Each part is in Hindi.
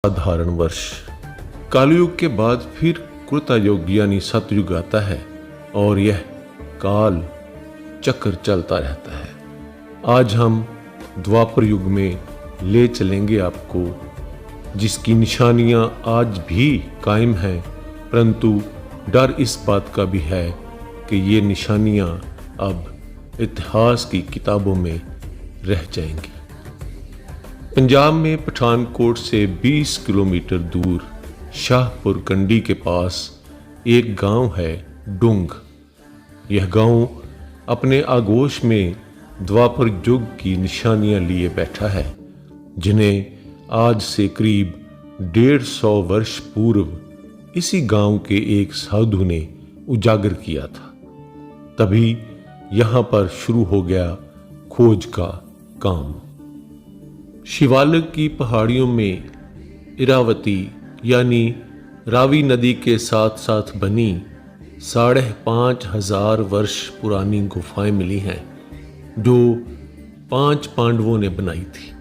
साधारण वर्ष। कालयुग के बाद फिर कृता युग यानी सतयुग आता है और यह काल चक्र चलता रहता है। आज हम द्वापर युग में ले चलेंगे आपको, जिसकी निशानियां आज भी कायम हैं, परंतु डर इस बात का भी है कि ये निशानियां अब इतिहास की किताबों में रह जाएंगी। पंजाब में पठानकोट से 20 किलोमीटर दूर शाहपुर कंडी के पास एक गांव है डुंग। यह गांव अपने आगोश में द्वापर युग की निशानियां लिए बैठा है, जिन्हें आज से करीब 150 वर्ष पूर्व इसी गांव के एक साधु ने उजागर किया था। तभी यहां पर शुरू हो गया खोज का काम। शिवालिक की पहाड़ियों में इरावती यानी रावी नदी के साथ साथ बनी 5,500 वर्ष पुरानी गुफाएं मिली हैं, जो 5 पांडवों ने बनाई थी।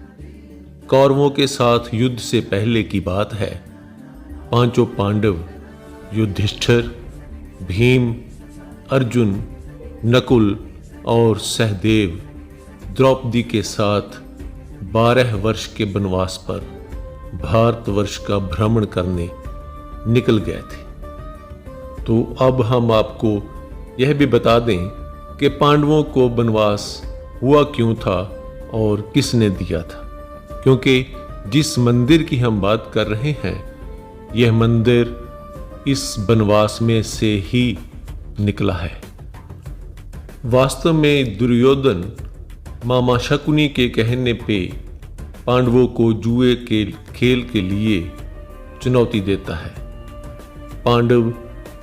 कौरवों के साथ युद्ध से पहले की बात है। 5 पांडव युधिष्ठिर, भीम, अर्जुन, नकुल और सहदेव द्रौपदी के साथ 12 वर्ष के वनवास पर भारतवर्ष का भ्रमण करने निकल गए थे। तो अब हम आपको यह भी बता दें कि पांडवों को वनवास हुआ क्यों था और किसने दिया था, क्योंकि जिस मंदिर की हम बात कर रहे हैं, यह मंदिर इस वनवास में से ही निकला है। वास्तव में दुर्योधन मामा शकुनी के कहने पे पांडवों को जुए के खेल के लिए चुनौती देता है। पांडव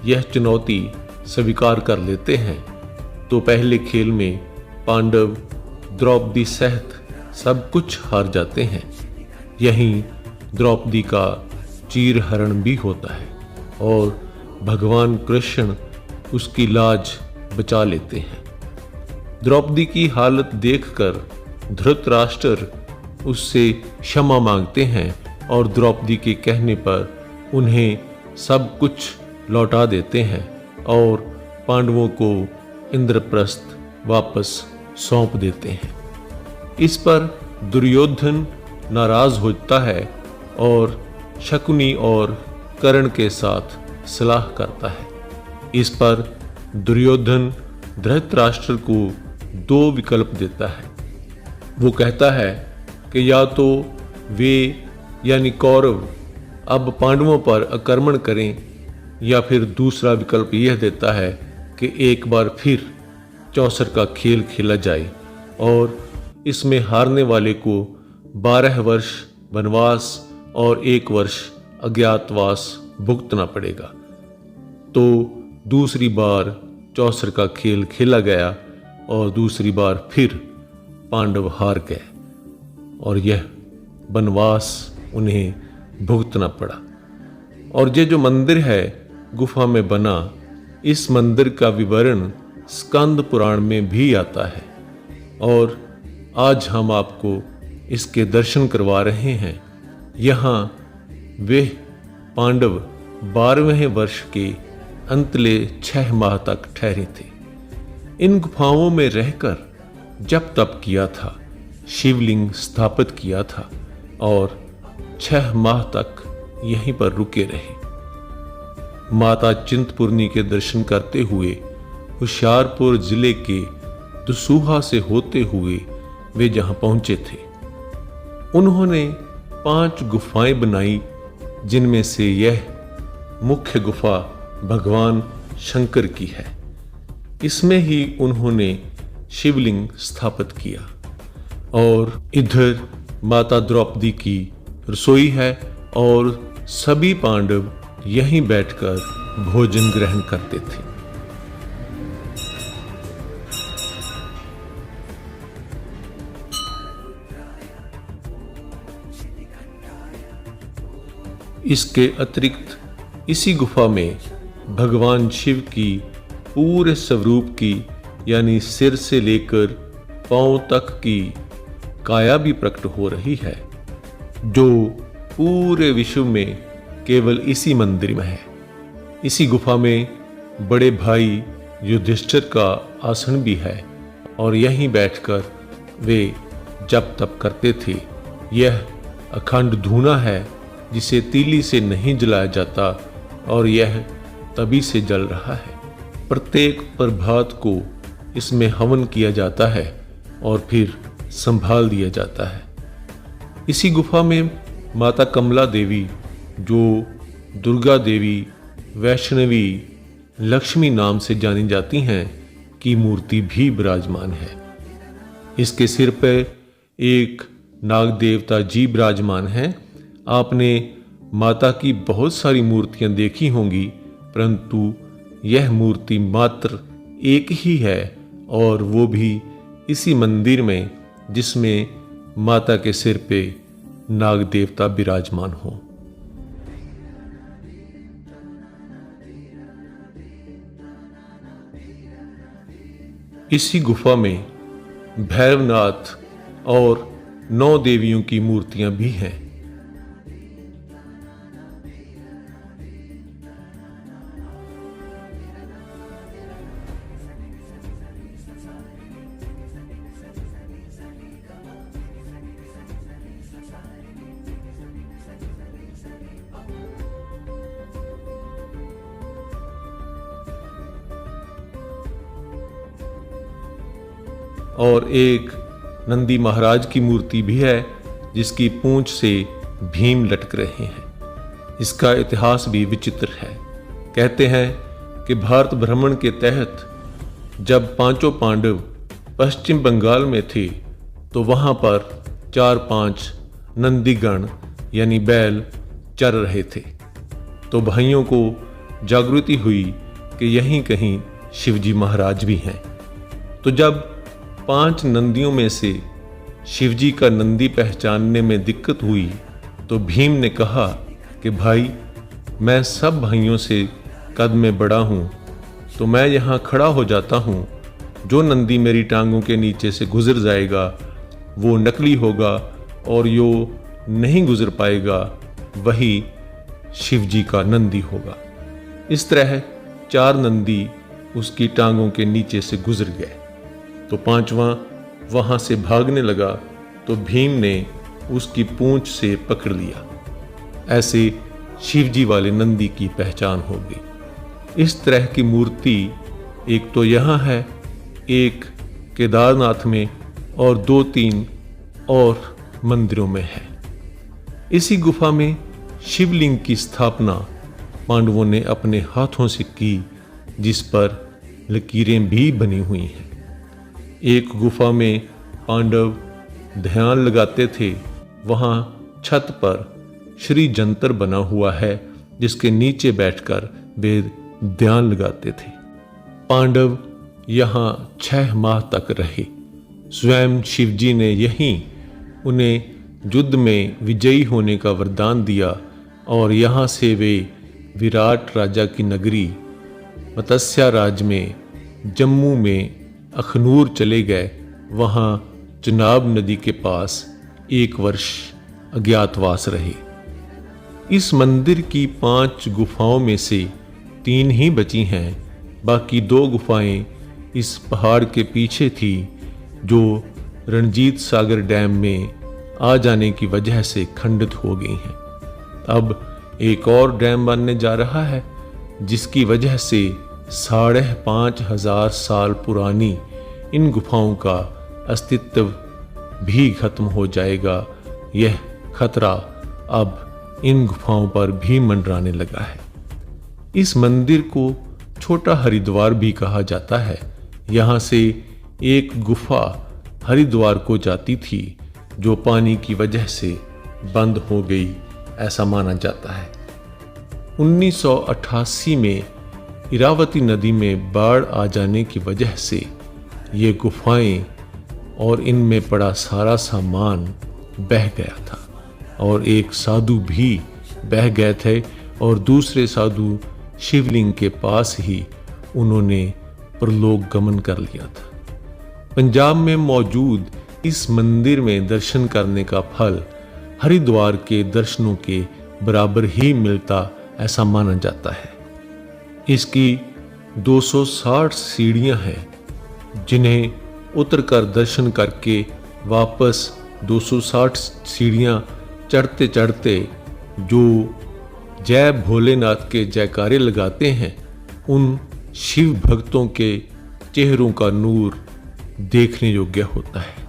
यह चुनौती स्वीकार कर लेते हैं, तो पहले खेल में पांडव द्रौपदी सहित सब कुछ हार जाते हैं। यहीं द्रौपदी का चीरहरण भी होता है और भगवान कृष्ण उसकी लाज बचा लेते हैं। द्रौपदी की हालत देखकर धृतराष्ट्र उससे क्षमा मांगते हैं और द्रौपदी के कहने पर उन्हें सब कुछ लौटा देते हैं और पांडवों को इंद्रप्रस्थ वापस सौंप देते हैं। इस पर दुर्योधन नाराज होता है और शकुनी और कर्ण के साथ सलाह करता है। इस पर दुर्योधन धृतराष्ट्र को 2 विकल्प देता है। वो कहता है कि या तो वे यानी कौरव अब पांडवों पर आक्रमण करें, या फिर दूसरा विकल्प यह देता है कि एक बार फिर चौसर का खेल खेला जाए और इसमें हारने वाले को 12 वर्ष वनवास और 1 वर्ष अज्ञातवास भुगतना पड़ेगा। तो दूसरी बार चौसर का खेल खेला गया और दूसरी बार फिर पांडव हार गए और यह वनवास उन्हें भुगतना पड़ा। और ये जो मंदिर है गुफा में बना, इस मंदिर का विवरण स्कंद पुराण में भी आता है और आज हम आपको इसके दर्शन करवा रहे हैं। यहाँ वे पांडव 12वें वर्ष के अंतले 6 माह तक ठहरे थे। इन गुफाओं में रहकर जप तप किया था, शिवलिंग स्थापित किया था और 6 माह तक यहीं पर रुके रहे। माता चिंतपूर्णी के दर्शन करते हुए होशियारपुर जिले के दसूहा से होते हुए वे जहां पहुंचे थे, उन्होंने 5 गुफाएं बनाई, जिनमें से यह मुख्य गुफा भगवान शंकर की है। इसमें ही उन्होंने शिवलिंग स्थापित किया और इधर माता द्रौपदी की रसोई है और सभी पांडव यहीं बैठकर भोजन ग्रहण करते थे। इसके अतिरिक्त इसी गुफा में भगवान शिव की पूरे स्वरूप की यानी सिर से लेकर पांव तक की काया भी प्रकट हो रही है, जो पूरे विश्व में केवल इसी मंदिर में है। इसी गुफा में बड़े भाई युधिष्ठिर का आसन भी है और यहीं बैठकर वे जप तप करते थे। यह अखंड धूना है जिसे तीली से नहीं जलाया जाता और यह तभी से जल रहा है। प्रत्येक प्रभात को इसमें हवन किया जाता है और फिर संभाल दिया जाता है। इसी गुफा में माता कमला देवी, जो दुर्गा देवी, वैष्णवी, लक्ष्मी नाम से जानी जाती हैं, की मूर्ति भी विराजमान है। इसके सिर पर एक नाग देवता जी विराजमान हैं। आपने माता की बहुत सारी मूर्तियां देखी होंगी, परंतु यह मूर्ति मात्र एक ही है और वो भी इसी मंदिर में जिसमें माता के सिर पे नाग देवता विराजमान हो। इसी गुफा में भैरवनाथ और 9 देवियों की मूर्तियां भी हैं। और एक नंदी महाराज की मूर्ति भी है जिसकी पूंछ से भीम लटक रहे हैं। इसका इतिहास भी विचित्र है। कहते हैं कि भारत भ्रमण के तहत जब 5 पांडव पश्चिम बंगाल में थे तो वहां पर 4-5 नंदीगण यानी बैल चर रहे थे। तो भाइयों को जागृति हुई कि यहीं कहीं शिवजी महाराज भी हैं। तो जब 5 नंदियों में से शिवजी का नंदी पहचानने में दिक्कत हुई तो भीम ने कहा कि भाई, मैं सब भाइयों से कद में बड़ा हूँ, तो मैं यहाँ खड़ा हो जाता हूँ। जो नंदी मेरी टांगों के नीचे से गुजर जाएगा वो नकली होगा और जो नहीं गुजर पाएगा वही शिवजी का नंदी होगा। इस तरह 4 नंदी उसकी टांगों के नीचे से गुजर गए। तो 5वां वहां से भागने लगा तो भीम ने उसकी पूंछ से पकड़ लिया। ऐसे शिवजी वाले नंदी की पहचान हो गई। इस तरह की मूर्ति एक तो यहाँ है, एक केदारनाथ में और 2-3 और मंदिरों में है। इसी गुफा में शिवलिंग की स्थापना पांडवों ने अपने हाथों से की, जिस पर लकीरें भी बनी हुई हैं। एक गुफा में पांडव ध्यान लगाते थे। वहां छत पर श्री जंतर बना हुआ है जिसके नीचे बैठकर वे ध्यान लगाते थे। पांडव यहाँ 6 माह तक रहे। स्वयं शिवजी ने यहीं उन्हें युद्ध में विजयी होने का वरदान दिया और यहाँ से वे विराट राजा की नगरी मत्स्य राज में जम्मू में अखनूर चले गए। वहाँ चनाब नदी के पास 1 वर्ष अज्ञातवास रहे। इस मंदिर की 5 गुफाओं में से 3 ही बची हैं। बाकी 2 गुफाएं इस पहाड़ के पीछे थी जो रणजीत सागर डैम में आ जाने की वजह से खंडित हो गई हैं। अब एक और डैम बनने जा रहा है जिसकी वजह से 5,500 साल पुरानी इन गुफाओं का अस्तित्व भी खत्म हो जाएगा। यह खतरा अब इन गुफाओं पर भी मंडराने लगा है। इस मंदिर को छोटा हरिद्वार भी कहा जाता है। यहाँ से एक गुफा हरिद्वार को जाती थी जो पानी की वजह से बंद हो गई, ऐसा माना जाता है। 1988 में इरावती नदी में बाढ़ आ जाने की वजह से ये गुफाएं और इनमें पड़ा सारा सामान बह गया था और एक साधु भी बह गए थे और दूसरे साधु शिवलिंग के पास ही उन्होंने परलोक गमन कर लिया था। पंजाब में मौजूद इस मंदिर में दर्शन करने का फल हरिद्वार के दर्शनों के बराबर ही मिलता ऐसा माना जाता है। इसकी 260 सीढ़ियां हैं जिन्हें उतरकर दर्शन करके वापस 260 सीढ़ियां चढ़ते चढ़ते जो जय भोलेनाथ के जयकारे लगाते हैं, उन शिव भक्तों के चेहरों का नूर देखने योग्य होता है।